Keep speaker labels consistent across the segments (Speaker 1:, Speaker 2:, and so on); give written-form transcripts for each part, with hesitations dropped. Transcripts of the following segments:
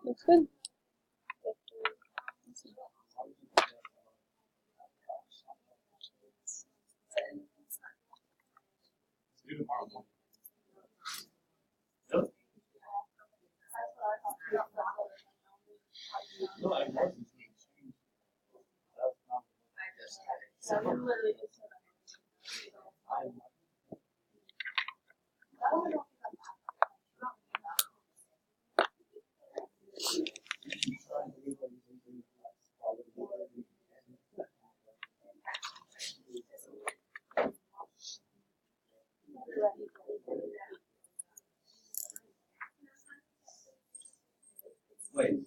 Speaker 1: Looks good.
Speaker 2: Wait.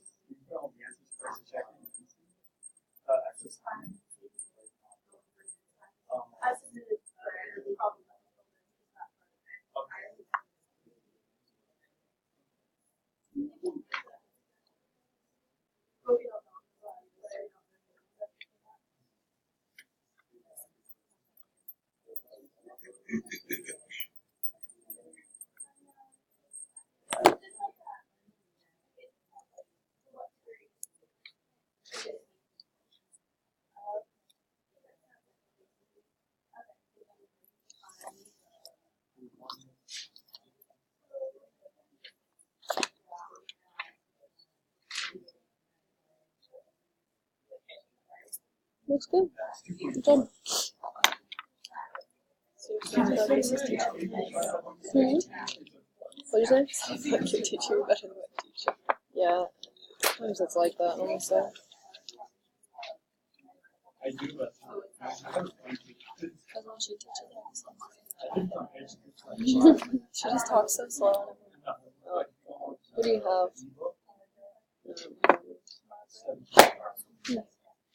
Speaker 1: Looks good. Good job.
Speaker 3: What'd
Speaker 1: you say?
Speaker 3: Sounds like your teacher better than what teacher.
Speaker 1: Yeah. Sometimes it's like that, honestly.
Speaker 2: I do, but
Speaker 3: Because when she teaches us, she just talks so slow.
Speaker 1: What do you have?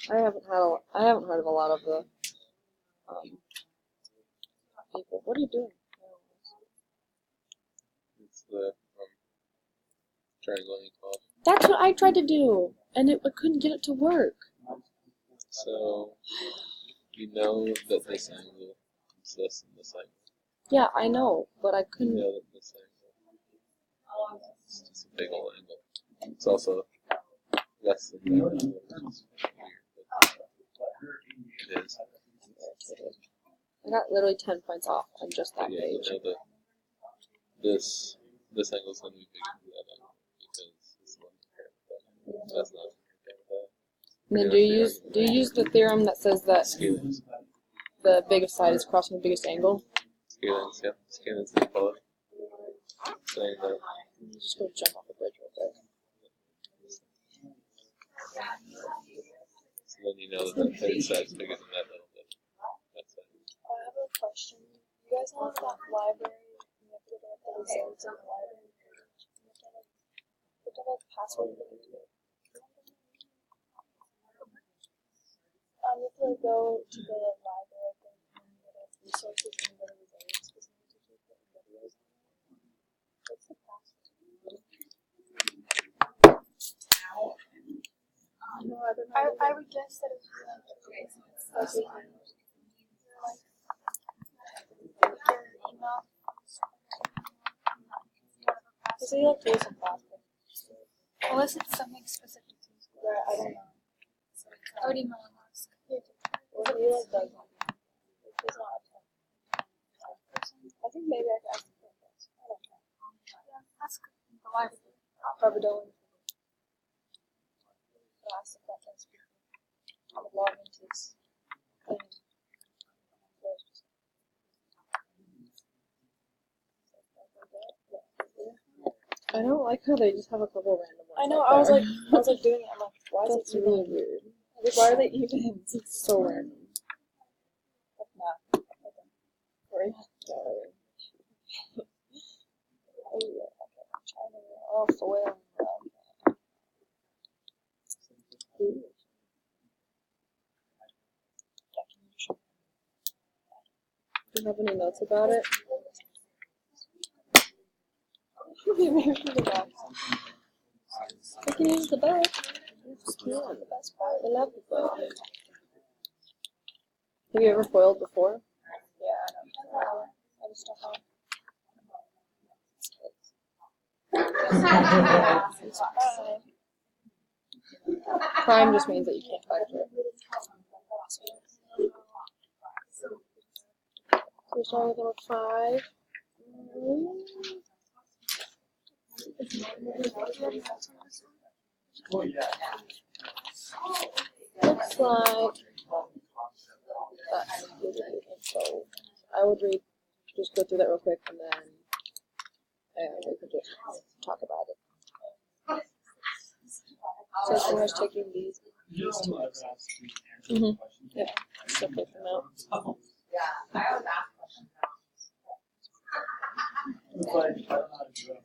Speaker 1: I haven't heard of a lot of the people. What are you doing?
Speaker 4: It's the triangle inequality.
Speaker 1: That's what I tried to do, and I couldn't get it to work.
Speaker 4: So you know that this angle is less than this angle.
Speaker 1: Yeah, I know, but I
Speaker 4: You
Speaker 1: couldn't.
Speaker 4: know that this angle is just a big old angle. It's also less than that angle, which is weird, but it is.
Speaker 1: I got literally 10 points off on just that
Speaker 4: But yeah,
Speaker 1: page.
Speaker 4: you know that this angle is going to be bigger than that angle because it's the one compared with that angle. That's not compared with that.
Speaker 1: And then do you use the theorem that says that
Speaker 4: Scalings.
Speaker 1: the biggest side is crossing the biggest angle?
Speaker 4: Scalings, yeah. Scalings inequality. Saying that
Speaker 1: Just go jump off the bridge real quick.
Speaker 4: so then you know that that third side is bigger than that little bit. That's it.
Speaker 3: I have a question. You guys have that library, you have to look at the results in the library. You have to like password link to it. You have to like go to the library thing and go to resources and go to results because you need to keep putting videos on it. What's the password? No, I would guess that if you like your email. So you have to use some password. Unless it's something specific to school. Right, I don't know. I would email and ask.
Speaker 1: Well, he like does one.
Speaker 3: He's not a
Speaker 1: I think maybe I can ask the parents. I don't know.
Speaker 3: Yeah, ask the library.
Speaker 1: Probably don't.
Speaker 3: Ask the parents. I would log into this thing.
Speaker 1: I don't like how they just have a couple random ones.
Speaker 3: I know.
Speaker 1: Like
Speaker 3: I was
Speaker 1: that.
Speaker 3: like doing it. I'm like, why is
Speaker 1: That's
Speaker 3: it
Speaker 1: really
Speaker 3: even?
Speaker 1: weird.
Speaker 3: Like, why are they even?
Speaker 1: It's so random.
Speaker 3: Nah.
Speaker 1: Sorry.
Speaker 3: Oh yeah. Okay. I'm trying to. Oh, foil.
Speaker 1: Ooh. Do you have any notes about it? I can use the book. It's cute. The best part. I love the book. Have you ever foiled before? I just don't know. Prime just means that you can't factor it. So we start with number 5.
Speaker 2: Oh, yeah.
Speaker 1: Looks like that's included in info. I would just go through that real quick and then we could just talk about it. So Summer's taking these two. Yeah, so pick them out.
Speaker 2: It's like, I don't know how to do it.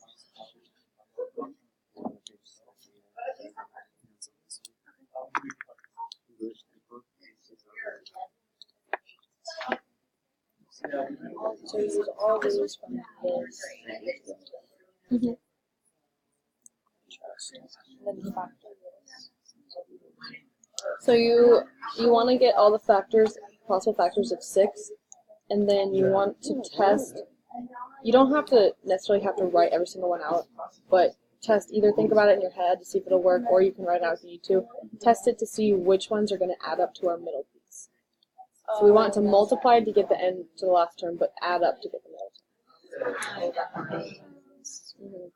Speaker 1: So you use all these from this. Mm-hmm. Then you factor this. So you want to get all the factors, possible factors of 6, and then you want to test. You don't have to necessarily have to write every single one out, but either think about it in your head to see if it'll work, or you can write it out if you need to. Test it to see which ones are going to add up to our middle piece. So we want it to multiply to get the end to the last term, but add up to get the middle term. Mm-hmm.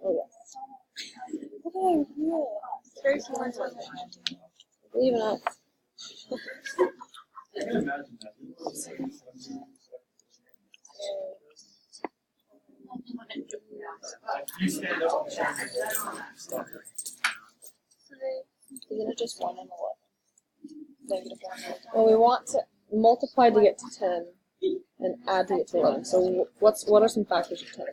Speaker 1: Oh yes. Okay, yeah.
Speaker 3: Very similar to
Speaker 1: Believe in us.
Speaker 2: I can imagine that. You stand up and stop.
Speaker 1: Isn't it just 1 and 11? -1. Well, we want to multiply to get to 10 and add to get to 11. So what are some factors of 10?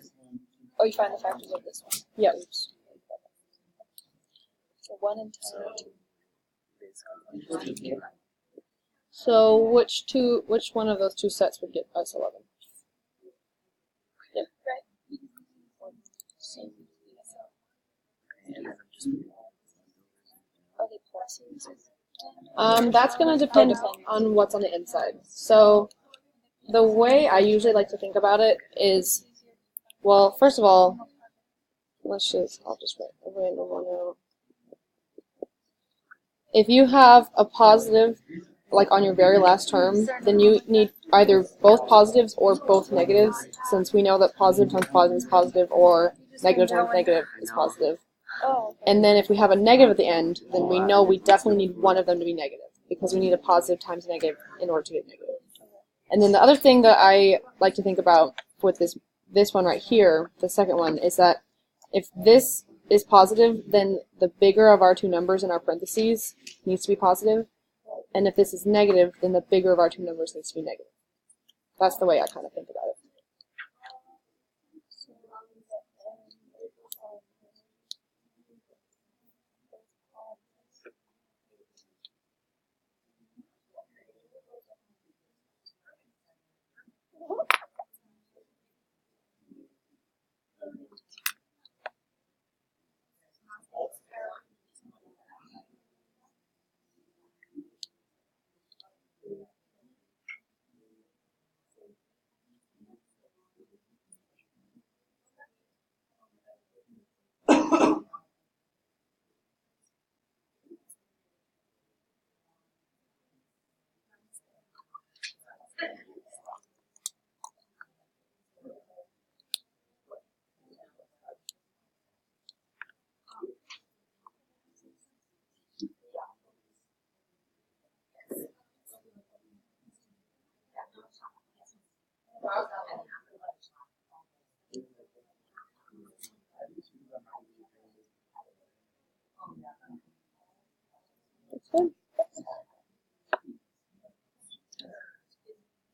Speaker 3: Oh, you find the factors of this one.
Speaker 1: Yeah. Oops.
Speaker 3: So 1 and 10 are 2.
Speaker 1: So which one of those two sets would get us 11? Yep.
Speaker 3: Right. Are they pluses?
Speaker 1: That's going to depend on what's on the inside. So the way I usually like to think about it is, well, first of all, I'll just write a random one out. If you have a positive, like on your very last term, then you need either both positives or both negatives, since we know that positive times positive is positive, or negative times negative is positive.
Speaker 3: Oh.
Speaker 1: And then if we have a negative at the end, then we know we definitely need one of them to be negative, because we need a positive times negative in order to get negative. And then the other thing that I like to think about with this one right here, the second one, is that if this is positive, then the bigger of our two numbers in our parentheses needs to be positive. And if this is negative, then the bigger of our two numbers needs to be negative. That's the way I kind of think about it.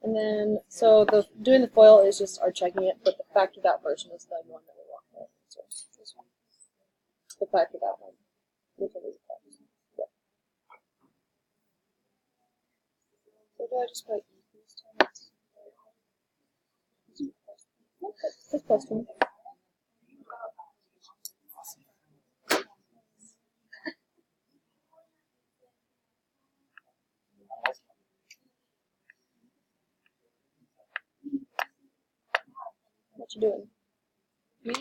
Speaker 1: And then, so doing the FOIL is just our checking it, but the factored out version is the one that we want. So this one. The factored out one. Whichever is the factored. Yeah. So do I just put equals times? Okay, this question. you doing?
Speaker 3: Me?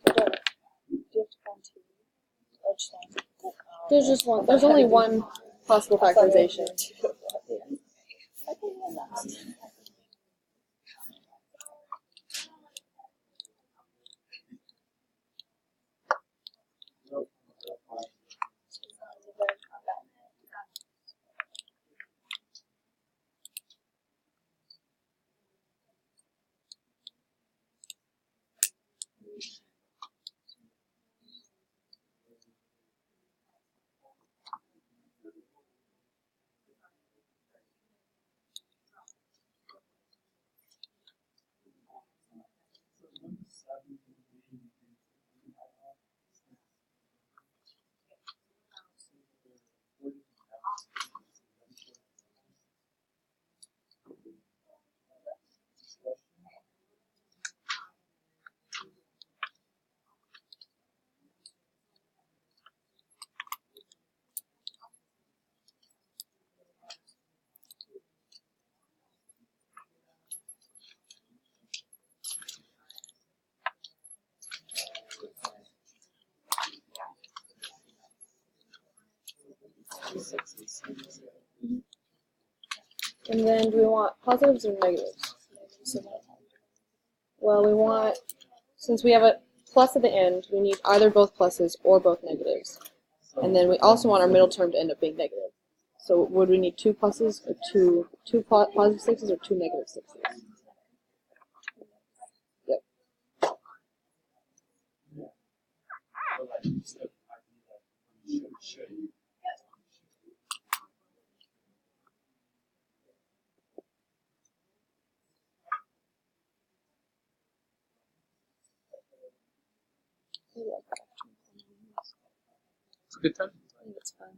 Speaker 3: So do you have to find two? Or just one?
Speaker 1: There's just one. There's only one possible factorization.
Speaker 3: I think that's
Speaker 1: And then do we want positives or negatives? Well, we want, since we have a plus at the end, we need either both pluses or both negatives. And then we also want our middle term to end up being negative. So would we need two pluses or two positive sixes or two negative sixes? Yep.
Speaker 4: It's a good time.
Speaker 1: I think it's fun.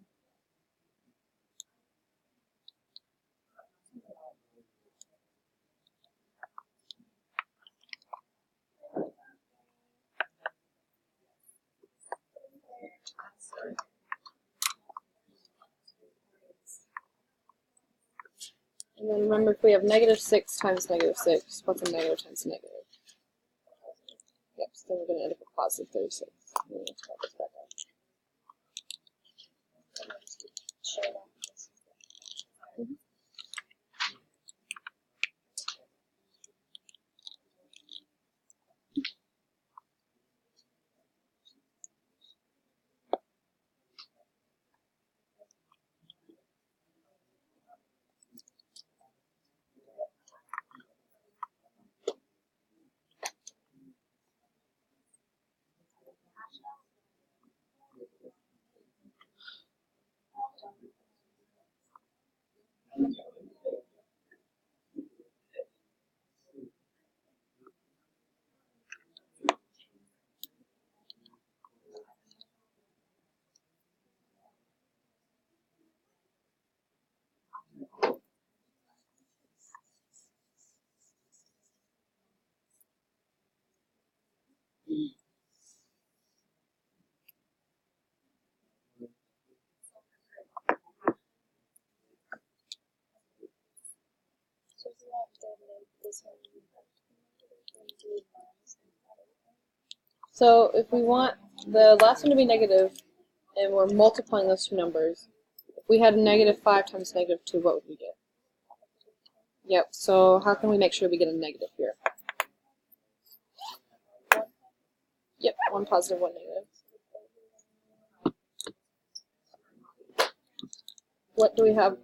Speaker 1: And then remember, if we have negative 6 times negative 6, what's a negative times a negative? Yep, so then we're going to end up with positive 36. We need to write this back out.
Speaker 3: So if you want to make this one do minus
Speaker 1: So if we want the last one to be negative, and we're multiplying those two numbers, if we had negative 5 times negative 2, what would we get? Yep, so how can we make sure we get a negative here? Yep, one positive, one negative. What do we have